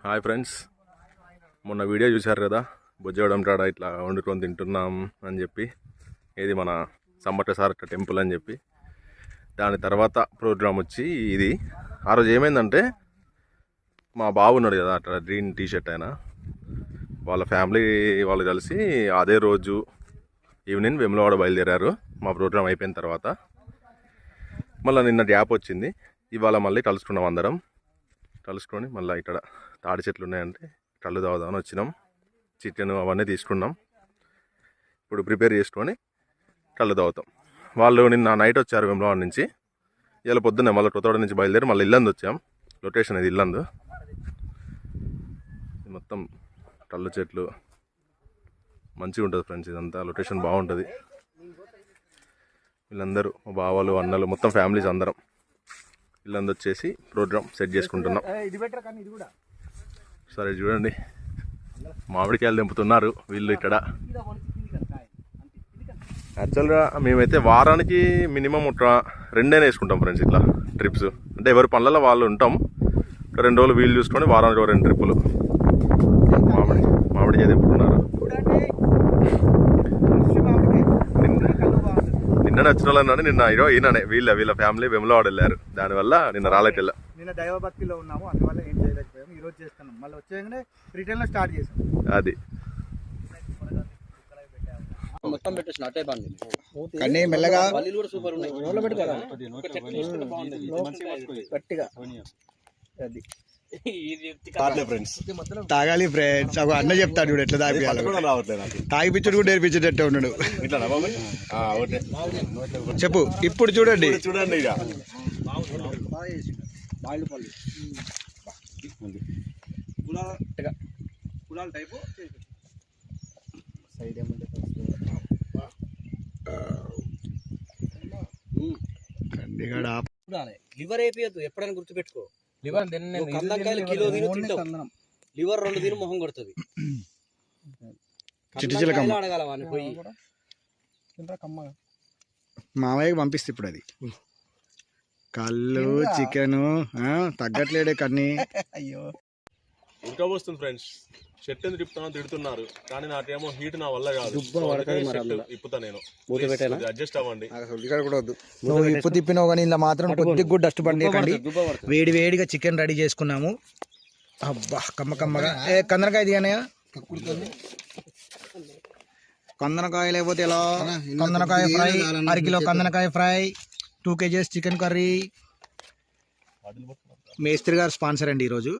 Hi friends, మొన్న video చూశారు కదా, బుజ్జవడం కాడ ఇట్లా వండుకొని తింటున్నాం అని చెప్పి. ఇది మన సమ్మట సారక్క టెంపుల్ అని చెప్పి. దాని తర్వాత ప్రోగ్రామ్ వచ్చి ఇది. ఆ రోజు ఏమైందంటే, మా బాబు ఉన్నాడు కదా అట్లా గ్రీన్ టీషర్ట్ అయినా, వాళ్ళ ఫ్యామిలీ వాళ్ళు కలిసి అదే రోజు ఈవినింగ్ వేములవాడ బయలుదేరారు. మా ప్రోగ్రామ్ అయిపోయిన తర్వాత మళ్ళీ నిన్న గ్యాప్ వచ్చింది. ఇవాళ మళ్ళీ కలుసుకున్నాం అందరం. కలుసుకొని మళ్ళీ ఇక్కడ తాడి చెట్లు ఉన్నాయంటే కళ్ళు తాగుదామని వచ్చినాం. చికెన్ అవన్నీ తీసుకున్నాం. ఇప్పుడు ప్రిపేర్ చేసుకొని కళ్ళు తాగుతాం. వాళ్ళు నిన్న నైట్ వచ్చారు వేములవాడ నుంచి. ఇలా పొద్దున్నే మళ్ళీ కొత్తవాడ నుంచి బయలుదేరి మళ్ళీ ఇల్లందు వచ్చాం. లొకేషన్ ఇది ఇల్లందు. మొత్తం కళ్ళు చెట్లు మంచిగా ఉంటుంది ఫ్రెండ్స్. ఇదంతా లొకేషన్ బాగుంటుంది. వీళ్ళందరూ మా బావాలు అన్నలు మొత్తం ఫ్యామిలీస్ అందరం ఇల్లందు వచ్చేసి ప్రోగ్రామ్ సెట్ చేసుకుంటున్నాం. సరే చూడండి, మామిడికాయలు తెంపుతున్నారు వీళ్ళు ఇక్కడ. యాక్చువల్గా మేమైతే వారానికి మినిమం ఒక 2 వేసుకుంటాం ఫ్రెండ్స్ ఇట్లా ట్రిప్స్. అంటే ఎవరి పనులలో వాళ్ళు ఉంటాం. 2 రోజులు వీలు చూసుకొని వారానికి 2 ట్రిప్పులు మామిడికాయ తెంపుతున్నారు. నిన్న వచ్చిన వాళ్ళని నిన్న ఈయననే వీళ్ళ ఫ్యామిలీ వేములవాడ వెళ్ళారు. దానివల్ల నిన్న రాలేకెళ్ళా. నిన్న దైవభక్తిలో ఉన్నాము, అందువల్ల ఏం చేయలేకపోయాము. ఈరోజు చేస్తున్నాం. మళ్ళీ వచ్చేగానే రిటర్న్ లో స్టార్ట్ చేసాం. అది మొత్తం పెట్టేసిన అటే బాగుంది. కానీ మెల్లగా పల్లీలు కూడా సూపర్ ఉన్నాయి. గట్టిగా అది తాగాలి ఫ్రెండ్స్. అన్న చెప్తాడు చూడు ఎట్లా తాగియాలి. తాగిపించుడు కూడా నేర్పించేటట్టు ఉన్నాడు. చెప్పు ఇప్పుడు చూడండి. లివర్ అయిపోయద్దు, ఎప్పుడైనా గుర్తుపెట్టుకో. లివర్ కందకాయలు కిలో తింటావు, లివర్ 2 తిని మొహం కొడుతుంది. అడగాల వాడిని పోయి. మామయ్యకి పంపిస్తే ఇప్పుడు అది కళ్ళు చికెన్ తగ్గట్లేడే కన్నీ. అయ్యో ఉడకబోస్తుంది ఫ్రెండ్స్. షర్ట్ ఎందుకు తిడుతున్నారు, కానీ నాకేమో హీట్ నా వల్ల కాదు. ఇప్పుతా నేను. అడ్జస్ట్ అవ్వండి. నువ్వు ఇప్పు తిప్పినావు కానీ ఇలా మాత్రం కొద్దిగా కూడా డస్ట్ పండి. వేడి వేడిగా చికెన్ రెడీ చేసుకున్నాము. అబ్బా కమ్మ కమ్మగా. కందనకాయ దిగానయ్య. కందనకాయ లేకపోతే ఎలా? కందనకాయ ఫ్రై, 1 కిలో కందనకాయ ఫ్రై, 2 kgs చికెన్ కర్రీ. మేస్త్రి గారు స్పాన్సర్ అండి ఈరోజు.